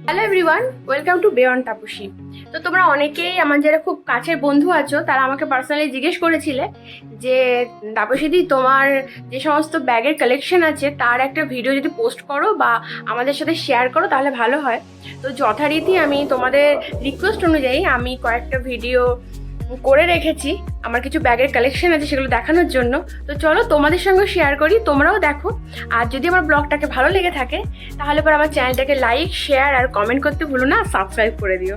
Hello everyone, welcome to beyond Tapasi. তো তোমরা অনেকেই আমার যারা খুব কাছের বন্ধু আছো তারা আমাকে পার্সোনালি জিজ্ঞেস করেছিলে যে তাপসীদি তোমার যে সমস্ত ব্যাগের কালেকশন আছে তার একটা ভিডিও যদি পোস্ট করো বা আমাদের সাথে শেয়ার করো তাহলে ভালো হয়। তো যথারীতি আমি তোমাদের রিকোয়েস্ট অনুযায়ী আমি কয়েকটা ভিডিও করে রেখেছি। আমার কিছু ব্যাগের কালেকশন আছে সেগুলো দেখানোর জন্য। তো চলো তোমাদের সঙ্গে শেয়ার করি, তোমরাও দেখো। আর যদি আমার ব্লগটাকে ভালো লেগে থাকে তাহলে পর আমার চ্যানেলটাকে লাইক, শেয়ার আর কমেন্ট করতে ভুলো না, সাবস্ক্রাইব করে দিও।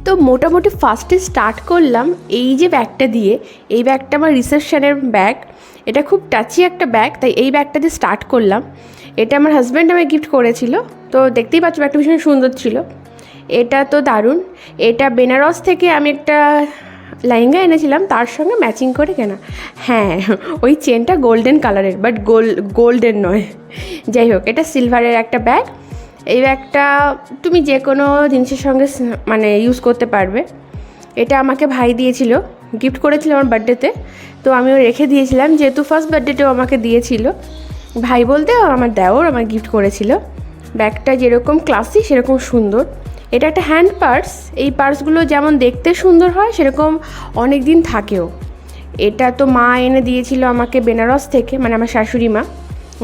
তো মোটামুটি ফার্স্টে স্টার্ট করলাম এই যে ব্যাগটা দিয়ে। এই ব্যাগটা আমার রিসেপশনের ব্যাগ, এটা খুব টাচি একটা ব্যাগ, তাই এই ব্যাগটা দিয়ে স্টার্ট করলাম। এটা আমার হাজব্যান্ড আমাকে গিফট করেছিল, তো দেখতেই পাচ্ছ ব্যাগটা ভীষণ সুন্দর ছিল। এটা তো দারুণ। এটা বেনারস থেকে আমি একটা লেহেঙ্গা এনেছিলাম, তার সঙ্গে ম্যাচিং করে কেনা। হ্যাঁ, ওই চেনটা গোল্ডেন কালারের, বাট গোল্ডেন নয়। যাই হোক, এটা সিলভারের একটা ব্যাগ। এই ব্যাগটা তুমি যে কোনো জিনিসের সঙ্গে মানে ইউজ করতে পারবে। এটা আমাকে ভাই দিয়েছিল, গিফট করেছিল আমার বার্থডেতে, তো আমিও রেখে দিয়েছিলাম যেহেতু ফার্স্ট বার্থডেতেও আমাকে দিয়েছিল। ভাই বলতে আমার দেওর আমার গিফট করেছিল। ব্যাগটা যেরকম ক্লাসি সেরকম সুন্দর। এটা একটা হ্যান্ড পার্স। এই পার্সগুলো যেমন দেখতে সুন্দর হয় সেরকম অনেক দিন থাকেও। এটা তো মা এনে দিয়েছিল আমাকে বেনারস থেকে, মানে আমার শাশুড়ি মা,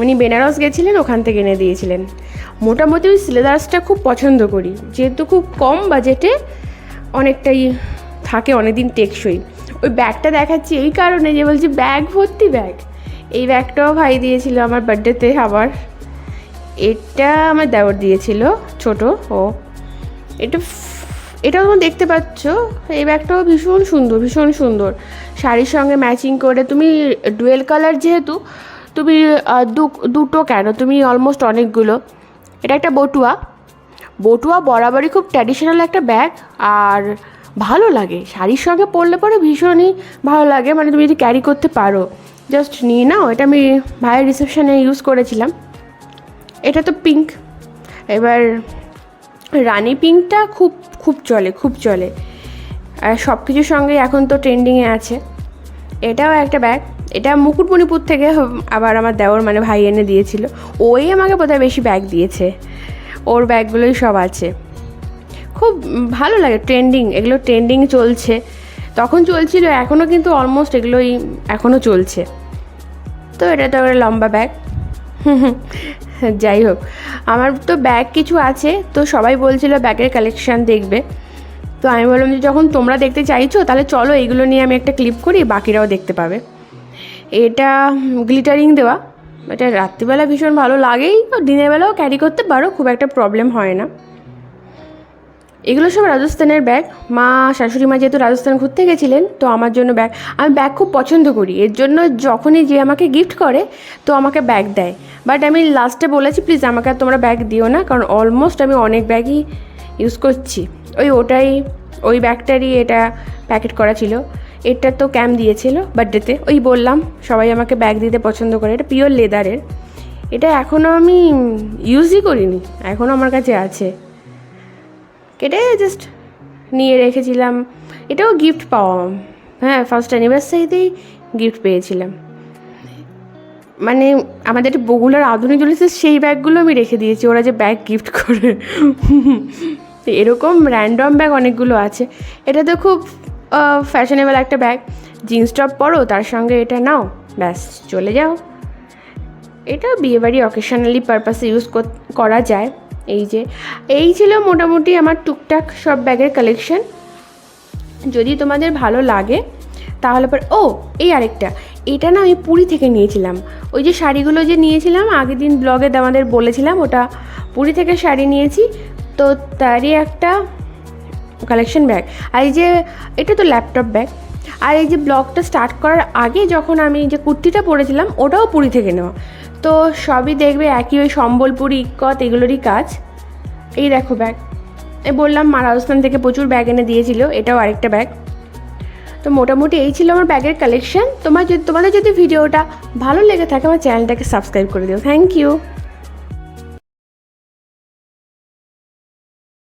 উনি বেনারস গেছিলেন, ওখান থেকে এনে দিয়েছিলেন। মোটামুটি ওই সিলেবাসটা খুব পছন্দ করি, যেহেতু খুব কম বাজেটে অনেকটাই থাকে, অনেকদিন টেকসই। ওই ব্যাগটা দেখাচ্ছি এই কারণে যে বলছি ব্যাগ ভর্তি ব্যাগ। এই ব্যাগটাও ভাই দিয়েছিল আমার বার্থডেতে। আবার এটা আমার দেওর দিয়েছিল ছোট ও। এটাও তোমরা দেখতে পাচ্ছ। এই ব্যাগটাও ভীষণ সুন্দর, ভীষণ সুন্দর। শাড়ির সঙ্গে ম্যাচিং করে তুমি ডুয়েল কালার, যেহেতু তুমি দুটো কেন, তুমি অলমোস্ট অনেকগুলো। এটা একটা বটুয়া বরাবরই খুব ট্র্যাডিশনাল একটা ব্যাগ, আর ভালো লাগে শাড়ির সঙ্গে পরলে পরে, ভীষণই ভালো লাগে। মানে তুমি যদি ক্যারি করতে পারো, জাস্ট নিয়ে নাও। এটা আমি ভাইয়ের রিসেপশনে ইউজ করেছিলাম। এটা তো পিঙ্ক। এবার রানি পিঙ্কটা খুব খুব চলে। আর সব কিছুর সঙ্গে এখন তো ট্রেন্ডিংয়ে আছে। এটাও একটা ব্যাগ। এটা মুকুটমণিপুর থেকে আবার আমার দেওর মানে ভাই এনে দিয়েছিল। ওই আমাকে বোধহয় বেশি ব্যাগ দিয়েছে, ওর ব্যাগগুলোই সব আছে। খুব ভালো লাগে, এগুলো ট্রেন্ডিং চলছে, তখন চলছিল, এখনও কিন্তু অলমোস্ট এগুলোই এখনও চলছে। তো এটা তো একটা লম্বা ব্যাগ। যাই হোক, আমার তো ব্যাগ কিছু আছে, তো সবাই বলছিল ব্যাগের কালেকশান দেখবে। তো আমি বললাম যে যখন তোমরা দেখতে চাইছো তাহলে চলো এইগুলো নিয়ে আমি একটা ক্লিপ করি, বাকিরাও দেখতে পাবে। এটা গ্লিটারিং দেওয়া। এটা রাত্রিবেলা ভীষণ ভালো লাগেই, দিনের বেলাও ক্যারি করতে পারো, খুব একটা প্রবলেম হয় না। এগুলো সব রাজস্থানের ব্যাগ। মা শাশুড়ি মা যেহেতু রাজস্থান ঘুরতে গেছিলেন, তো আমার জন্য ব্যাগ, আমি ব্যাগ খুব পছন্দ করি, এর জন্য যখনই যে আমাকে গিফট করে তো আমাকে ব্যাগ দেয়। বাট আমি লাস্টে বলেছি প্লিজ আমাকে আর তোমরা ব্যাগ দিও না, কারণ অলমোস্ট আমি অনেক ব্যাগই ইউজ করছি। ওই ব্যাগটারই এটা প্যাকেট করা ছিল। এটা তো ক্যাম দিয়েছিল বার্থডেতে, ওই বললাম সবাই আমাকে ব্যাগ দিতে পছন্দ করে। এটা পিওর লেদারের। এটা এখনও আমি ইউজই করিনি, এখনও আমার কাছে আছে। কেটে জাস্ট নিয়ে রেখেছিলাম। এটাও গিফট পাওয়া, হ্যাঁ, ফার্স্ট অ্যানিভার্সারিতেই গিফট পেয়েছিলাম। মানে আমাদের বগুলার আধুনিক জ্বলেছে, সেই ব্যাগগুলো আমি রেখে দিয়েছি, ওরা যে ব্যাগ গিফট করে। এরকম র্যান্ডম ব্যাগ অনেকগুলো আছে। এটা তো খুব ফ্যাশনেবল একটা ব্যাগ। জিন্স টপ পরো, তার সঙ্গে এটা নাও, ব্যাস চলে যাও। এটা বিয়েবাড়ি অকেশনালি পারপাসে ইউজ করা যায়। এই ছিল মোটামুটি আমার টুকটাক সব ব্যাগের কালেকশন। যদি তোমাদের ভালো লাগে তাহলে পর এই আরেকটা, এটা না আমি পুরী থেকে নিয়েছিলাম। ওই যে শাড়িগুলো যে নিয়েছিলাম আগের দিন ব্লগে আমাদের বলেছিলাম, ওটা পুরী থেকে শাড়ি নিয়েছি, তো তারই একটা কালেকশন ব্যাগ। আর এই যে এটা তো ল্যাপটপ ব্যাগ। আর এই যে ব্লগটা স্টার্ট করার আগে যখন আমি যে কুর্তিটা পরেছিলাম ওটাও পুরী থেকে নেওয়া। তো সবই দেখবে একই, ওই সম্বলপুরি ইক্কত এগুলোরই কাজ। এই দেখো ব্যাগ, বললাম মা রাজস্থান থেকে প্রচুর ব্যাগ এনে দিয়েছিল, এটাও আরেকটা ব্যাগ। তো মোটামুটি এই ছিল আমার ব্যাগের কালেকশন। তোমাদের যদি ভিডিওটা ভালো লেগে থাকে আমার চ্যানেলটাকে সাবস্ক্রাইব করে দিও। Thank you.